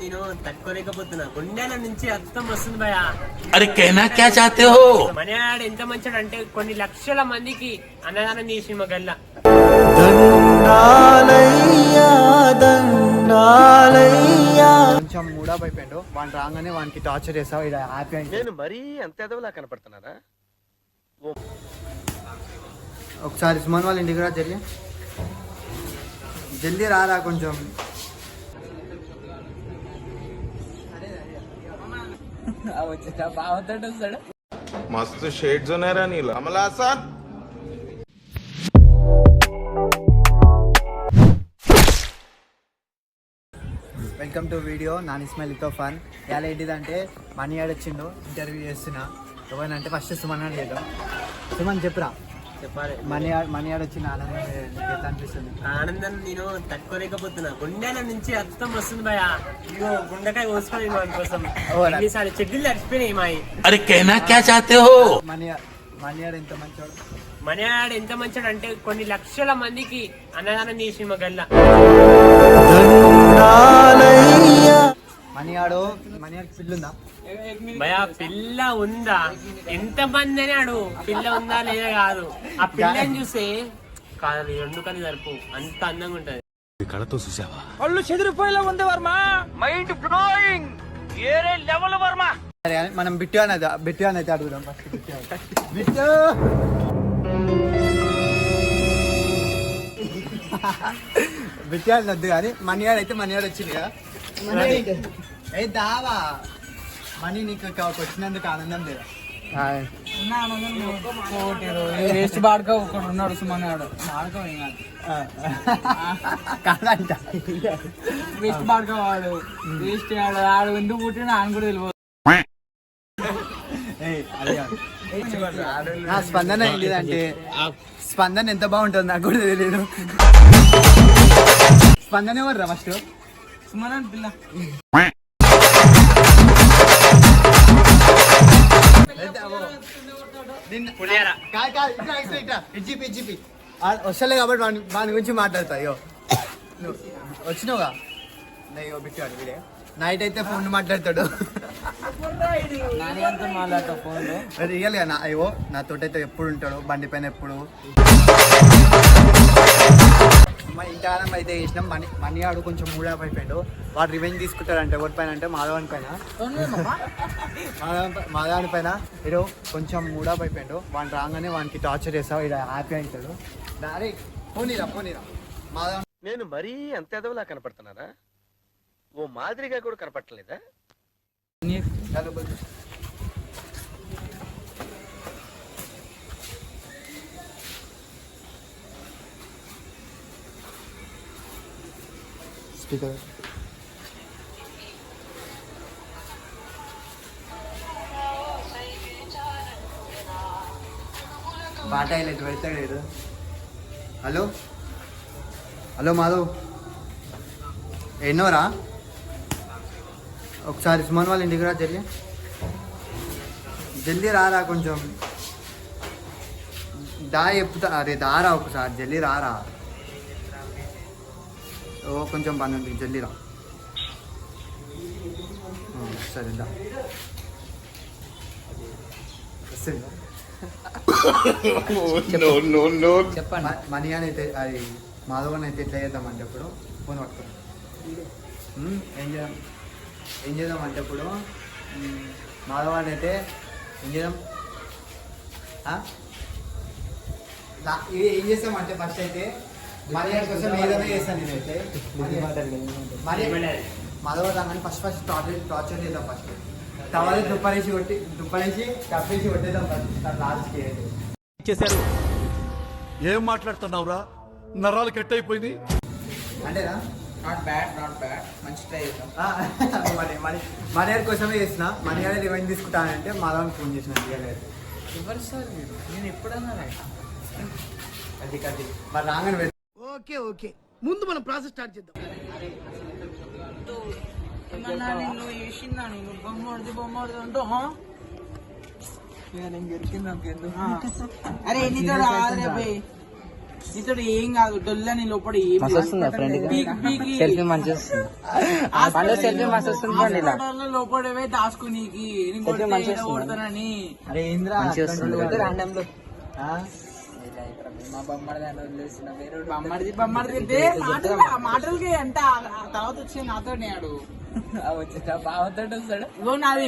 నేను తట్టుకోలేకపోతున్నా గుండెల నుంచి అర్థం వస్తుంది భయ. అరే कहना क्या चाहते हो? మనియాడు ఎంత మంచిడు అంటే కొన్ని లక్షల మందికి అన్నదానం చేసి మా గల్ల. కొంచెం మూడా అయిపోయాడు వాడిని రాగానే వానికి టార్చర్ చేసావు ఇలా హ్యాపీ అంటే నేను మరీ అంత ఎదవలా కనపడుతున్నారా? ఒకసారి సుమన్ వాళ్ళ ఇంటికి రా జల్దీ జల్దీ రారా కొంచెం. मस्त शेड जो नाही राणीला आम्हाला असा welcome to video non Ismail తో ఫన్. ఇలా ఏంటిదంటే మనీ ఆడొచ్చిండు ఇంటర్వ్యూ చేస్తున్నా. ఎవరంటే ఫస్ట్ సుమన్ అని చేద్దాం. సుమన్ చెప్పురా. చెప్పాలి మనీ ఆడొచ్చిన ఆనందం ఎట్లా అనిపిస్తుంది? ఆనందం నేను తట్టుకోలేకపోతున్నా గుండెల నుంచి అర్థం వస్తుంది భయ. ఇగో గుండెకాయ కోసుకొని వాడి కోసం ఎన్నిసార్లు చెడ్డీలు తడిచిపోయినాయి మాయి. अरे कहना क्या चाहते हो? మనీ ఆడ ఎంత మంచోడు. మనియాడు ఎంత మంచిడు అంటే కొన్ని లక్షల మందికి అన్నదానం చేసి మా గల్ల. మనీ ఆడు పిల్లుందా భయ? పిల్ల ఉందా? ఎంత మంది అని ఆడు పిల్ల ఉందా లేదా కాదు. ఆ పిల్లని చూస్తే కాదు రెండు కళ్ళు జరుపు అంత అందంగా ఉంటది. కళతో చూసావా? ఒళ్ళు చెదిరిపోయేలా ఉంది వర్మ. మైండ్ బ్లోయింగ్ ఏరే లెవెల్ వర్మ. సరే మనం బిట్టు అని అయితే అడుగుదాం ఫస్ట్. బిట్టు బిట్టు అని వద్దు కానీ మనీ అయితే మనీ ఆడ వచ్చింది కదా. ఏ దావా మనీ నీకు వచ్చినందుకు ఆనందం లేదా? వేస్ట్ బాడక ఒకడు ఉన్నాడు సుమన్ ఆడు బాడక కాదంట వేస్ట్ బాడక వాడు వేస్ట్ ఆడు ఎందుకు పుట్టిన ఆయన కూడా తెలియదు. నా స్పందన ఏంటిదంటే స్పందన ఎంత బాగుంటుంది నాకు కూడా తెలియదు. స్పందన ఎవర్రా ఫస్ట్? సుమన్ అని పిల్ల వస్తలే కాబట్టి వాని గురించి మాట్లాడతా. అయ్యో వచ్చినావుగా అయ్యో బిట్టాడు వీడే. నైట్ అయితే ఫోన్ మాట్లాడతాడు. మాట్లాడతా ఫోన్ లో రియల్ గా అయ్యో నాతోటైతే ఎప్పుడు ఉంటాడు బండి పైన ఎప్పుడు. ఇంటానం అయితే చేసినాం. మనీ ఆడు కొంచెం మూడప్ అయిపోయాడు. వాడు రివెంజ్ తీసుకుంటాడంటే ఎవరి పైన అంటే మాధవన్ పైన. మాధవన్ పైన ఏదో కొంచెం మూడప్ అయిపోయాడు. వాడిని రాగానే వానికి టార్చర్ చేసావు ఇలా హ్యాపీ అవుతాడు. అరే పోనీరా మాధవన్. నేను మరీ అంత ఎదవలా కనపడుతున్నారా? ఓ మాదిరిగా కూడా కనపడలేదా? స్పీకర్ బాట ఇలా పెడతాడు. హలో మాధవ్ ఎన్నోరా? ఒకసారి సుమన్ వాళ్ళ ఇంటికి రా జల్దీ రారా కొంచెం. చెప్తా అరే దారా ఒకసారి జల్దీ రారా. ఓ కొంచెం పని ఉంది జల్దీ రా. సరే దా చెప్పండి. మనీ అని అయితే అది మాధవన్ అయితే ఎట్లా చేద్దామంటే ఇప్పుడు ఫోన్ పట్టుకోండి. ఏం చేద్దాం అంటే ఇప్పుడు మాధవన్ అయితే ఏం చేద్దాం ఏం చేస్తామంటే ఫస్ట్ అయితే మర్యాద కోసం ఏదైనా చేస్తాను నేనైతే. మాధవన్ రాగానే ఫస్ట్ టార్చర్ చేద్దాం. ఫస్ట్ టవల్ దుప్పలేసి కప్పేసి కొట్టేద్దాం ఫస్ట్ లాస్ట్కి చేశారు. ఏం మాట్లాడుతున్నావురా? నరాలు కట్ అయిపోయింది అంటేనా? నాట్ బ్యాడ్ మంచి ట్రై చేద్దాం. మర్యాద కోసమే చేసిన. మర్యాద రివెంజ్ తీసుకుంటానంటే మాధవన్ ఫోన్ చేసిన. ఎవరు సార్ మీరు? నేను ఎప్పుడన్నా అది మరి రాగానే ఓకే ముందు మనం ప్రాసెస్ స్టార్ట్ చేద్దాం. ఏమన్నా నిన్ను చేసిందా? నేను బొమ్మడిది అంటూ నేను గెలిచింది నాకు ఎందుకు? అరే నీతో రాదు రే నీతో ఏం కాదు డొల్లని లోపల ఏం లోపడవే దాచుకునికి కొడతానని. అరే ఏంద్రా బొమ్మడిది మాటలకి ఎంత తర్వాత వచ్చి నాతో నేడు ఇగో నాది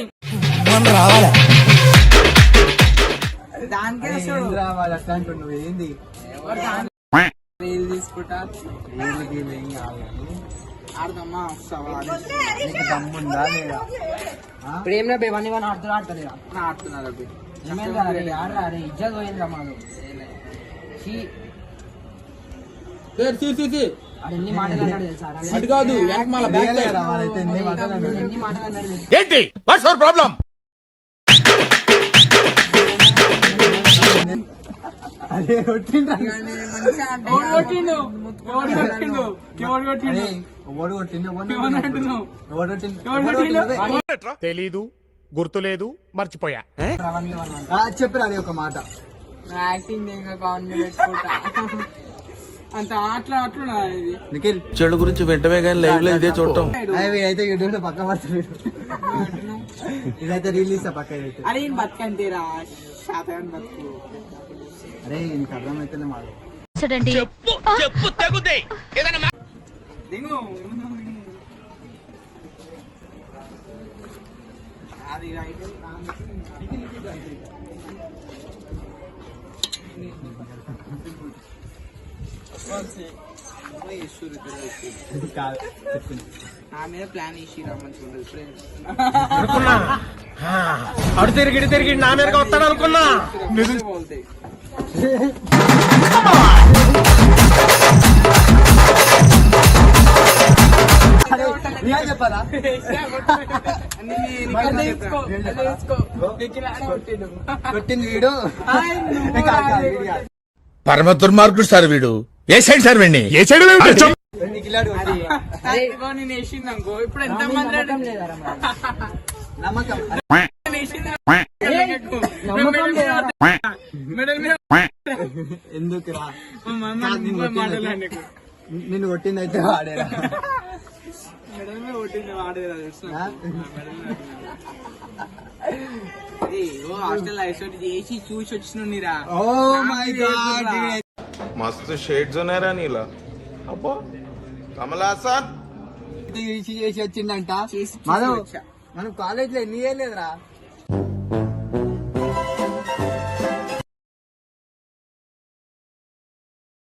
దానికే వస్తాడు. ఏంద్రా వాళ్ళు అట్లా అంటున్నావు ఏంది రీల్ తీసుకుంటా వీళ్ళకి ఏం కాదు కానీ ఆడదమ్మా వస్తావా నీకు దమ్ముందా లేదా ప్రేమ బేవాని వాడిని ఆడుతూ ఆడతలేదా ఆడుతున్నారు అవి ఆడరా అరే ఇజ్జత్ పోయిందిరా మాకు ఆడు ఎన్ని మాటలు అన్నాడు తెలుసా లేదురా, వాళ్ళైతే ఎన్ని మాటలు అన్నాడు. ఎన్ని మాటలు అన్నాడు తెలుసా? ఏంటి వాట్స్ యువర్ ప్రాబ్లం అదే కొట్టిండ్రా కొట్టిండు ఎవడు కొట్టిండు ఎవడు కొట్టిండు అరే ఎవడు కొట్టిండు ఎవడు అంటున్నావు? ఎవడు కొట్టిండు ఎవడు కొట్టిండు? తెలీదు గుర్తులేదు మర్చిపోయా చెప్పరా అది ఒక మాట యాక్టింగ్ ఇంకా కామెడీ పెట్టుకుంటా అంత అట్లా ఇది నిఖిల్ చెడు గురించి వెంటనే కానీ లైవ్ లో ఇదే చూడటం వీడైతే యూట్యూబ్ లో పక్క పడుతుంది ఇదైతే రిలీజ్ పక్క అయితే అరే ఈయన బతుకంతేరా శాతగాని బతుకు అరే నీకు అర్థమైతేనే మాట దిగు అది రైట్ కాదు చెప్పింది నా మీద ప్లాన్ వేసి రమ్మని ఉండదు ఫ్రెండ్స్ అడు తిరిగి నా మీదకి వస్తాడు అనుకున్నా. బోల్తే చెప్పారా కొట్టింది వీడు పరమ దుర్మార్గుడు సార్ వీడు ఏ సైడ్ సార్ వీడిని ఏ సైడ్ నిఖిలాడు నేను వేసింది అనుకో ఇప్పుడు ఎంత మంది నమ్మకం ఎందుకు రా నిన్ను కొట్టింది అయితే వాడేరా హాస్టల్ ఐసోట్ చేసి చూసి వచ్చినరా ఓ మై గాడ్ मस्त शेड्स ఉన్నాయరా నీలా అబ్బా కమలాసన్ చేసి వచ్చిందంట చేసి మనం వచ్చా. మనం కాలేజ్ లో ఎన్ని చేయలేదురా